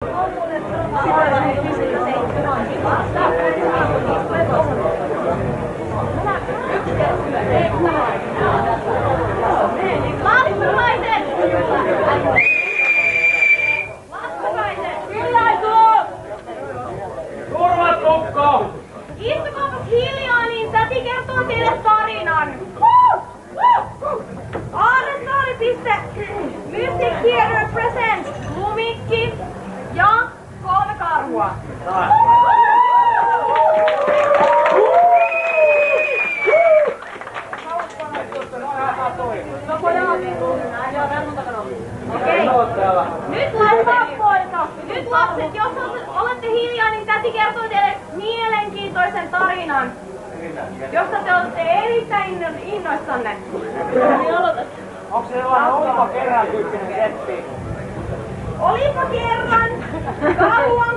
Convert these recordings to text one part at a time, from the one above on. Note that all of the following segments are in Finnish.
Turvat lukkoon! Istukaapas hiljaa, niin täti kertoo teille tarinan. Music here represents Lumikki ja 3 karhua. Okei. Nyt Nyt lapset, jos olette hiljaa, niin täti kertoo teille mielenkiintoisen tarinan, josta te olette erittäin innoissanne. Onko se vaan olipa kerran tyyppinen seppi? Olipa kerran,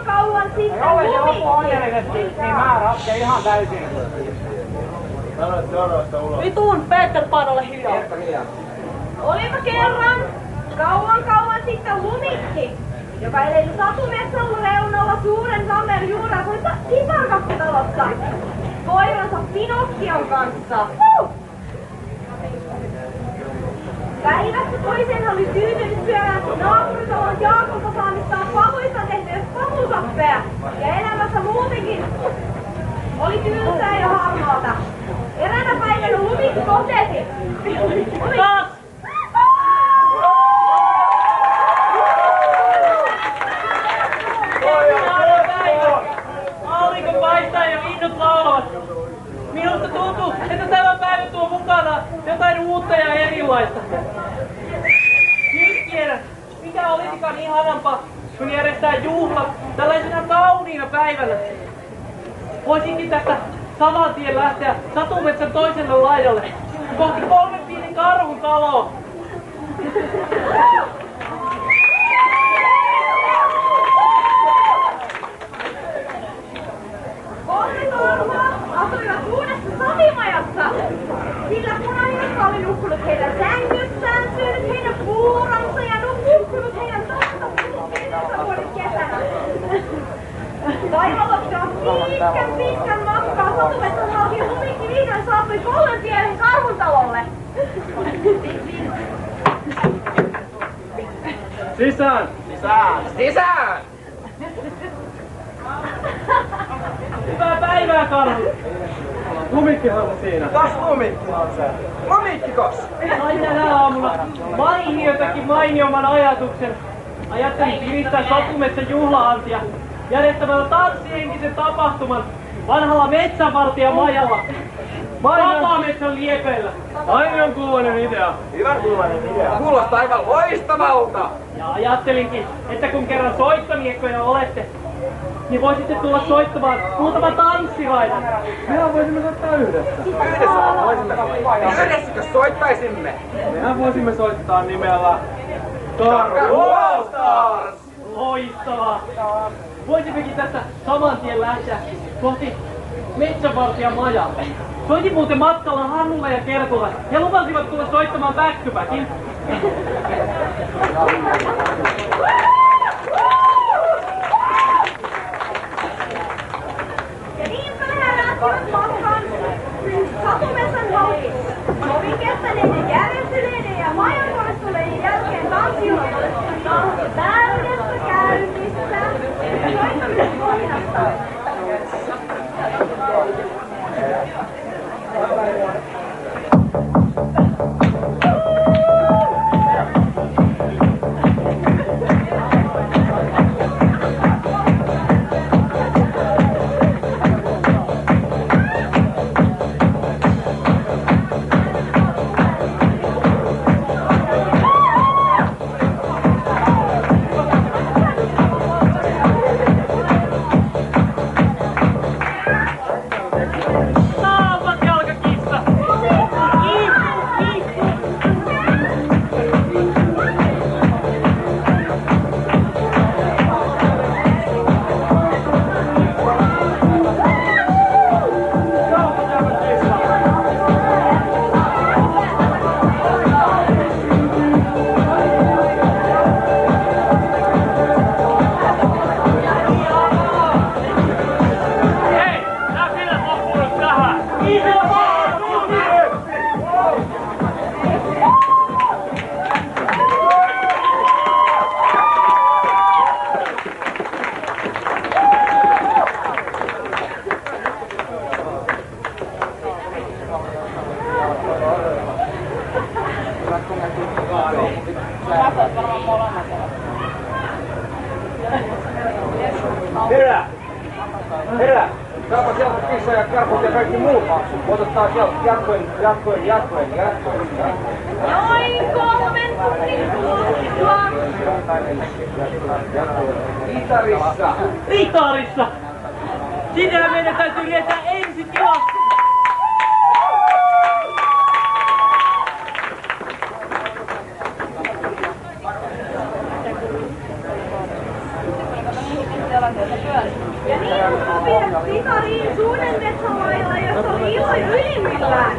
kauan sitten Jolle se Lumikki. lopu onnellisesti, niin mä ratken ihan täysin. Sano seuraavasta ulos. Vitun Peter Pan, ole hiljaa. Olipa kerran, kauan sitten Lumikki, joka eli satumetsän reunalla suuren lammen juurella sisarkakkutalossa koiransa Pinokkion kanssa. Päivästä toiseen oli tyytynyt syömään naapuritalon Jaakolta saamistaan pavuista tehtyjä pavusappeja ja elämässä muutenkin oli tylsää ja harmaata. Eräänä päivänä Lumikki totesi. Taas! Aurinko paistaa ja linnut laulavat. Minusta tuntuu, että tämä päivä tuo mukana jotain uutta ja erilaista. Nyt tiedän, mikä olisikaan ihanampaa, kun järjestää juhlat tällaisena kauniina päivänä. Voisinkin tästä saman tien lähteä satumetsän toiselle laidalle, kohti 3 pienen karhun taloa. Kolme karhua asuivat uudessa savimajassa, sillä punainen oli nukkunut heidän sängyssään, syönyt heidän puuronsa ja nukkunut heidän tahtapulukkeensa vuoden kesänä. Vaivalottaa pitkän matkaa satumetsän halki Lumikki vihdoin saapui 3 pienen karhun talolle. Sisään! Sisään! Sisään! Hyvää päivää, karhu! Lumikkihan on siinä. Kas Lumikki on se. Lumikkikos! Sain tänä aamulla jotakin mainioman ajatuksen. Ajattelin pirittää satumetsän juhlaantia järjestämällä tanssihenkisen tapahtuman vanhalla metsänvartijamajalla. Vapaametsän liepeillä. Ainion kuuluinen idea. Hyvän kuuloinen idea. Kuulostaa aivan loistavalta. Ja ajattelinkin, että kun kerran soittomiekkoja olette, niin voisitte tulla soittamaan muutama tanssiraidan. Mehän voisimme soittaa yhdessä. Yhdessä voisimme soittaa. Yhdessäkö soittaisimme? Mehän voisimme soittaa nimellä Karhu All Stars! Loistavaa! Voisimmekin tästä saman tien lähteä kohti metsänvartijamajalle. Soitin muuten matkalla Hannulle ja Kertulle. He lupasivat tulla soittamaan back to backin. Ja niinpä he lähtivät matkaan satumetsän halki. Kovin kestäneiden järjestyneiden ja majanvuoristuneiden jälkeen tanssijuhlat olisivat taas täydessä käynnissä ja soittamisen kohinassa. Herää! Herää! Saapa sieltä kissa ja karhut ja kaikki muut maksut. Otetaan sieltä jatkoen. Noin 3 tunnin kuluttua. Itarissa! Itarissa! Sinnehän meidän täytyy rientää ensi tilasta. Ja niin kun sopii Itariin Suudenmetsämailla, jossa oli ilo ylimmillään.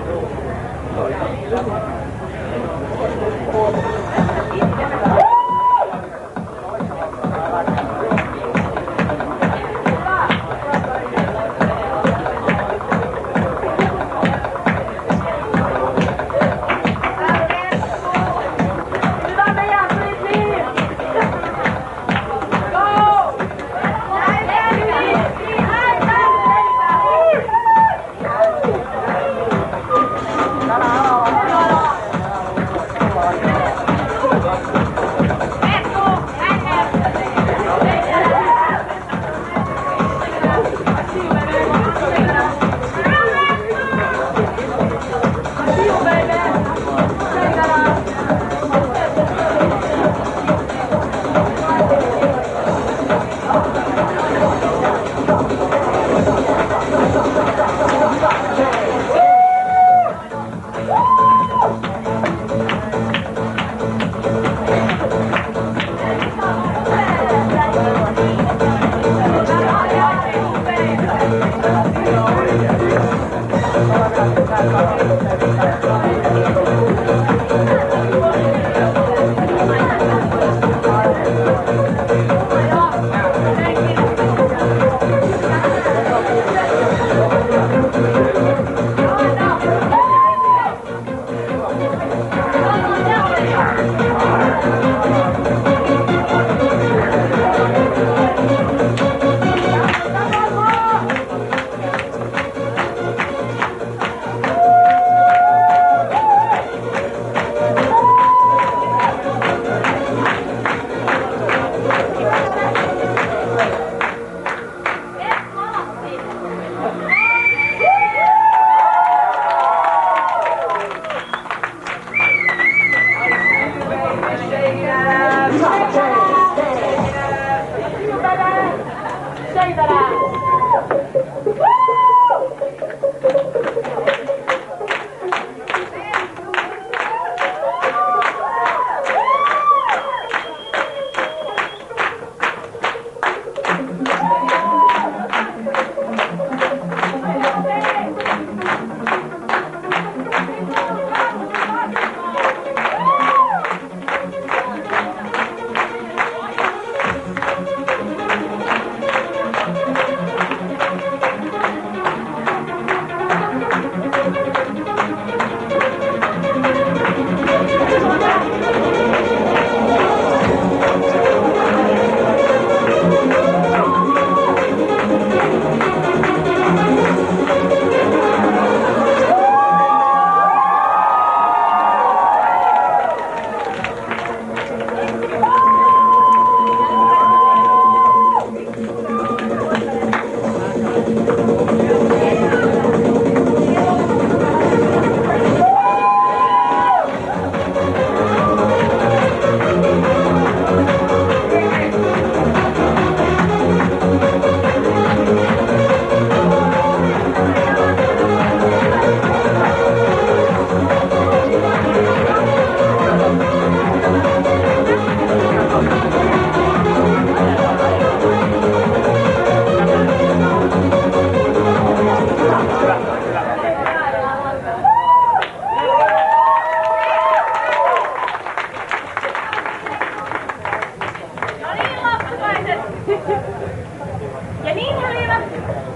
Ja niin he olivat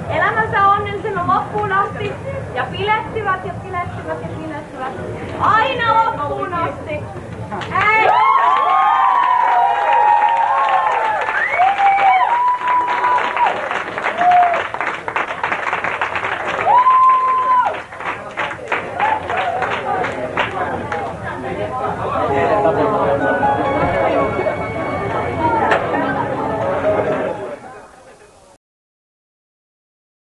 elämänsä onnellisena loppuun asti ja pilettivät. Aina loppuun asti.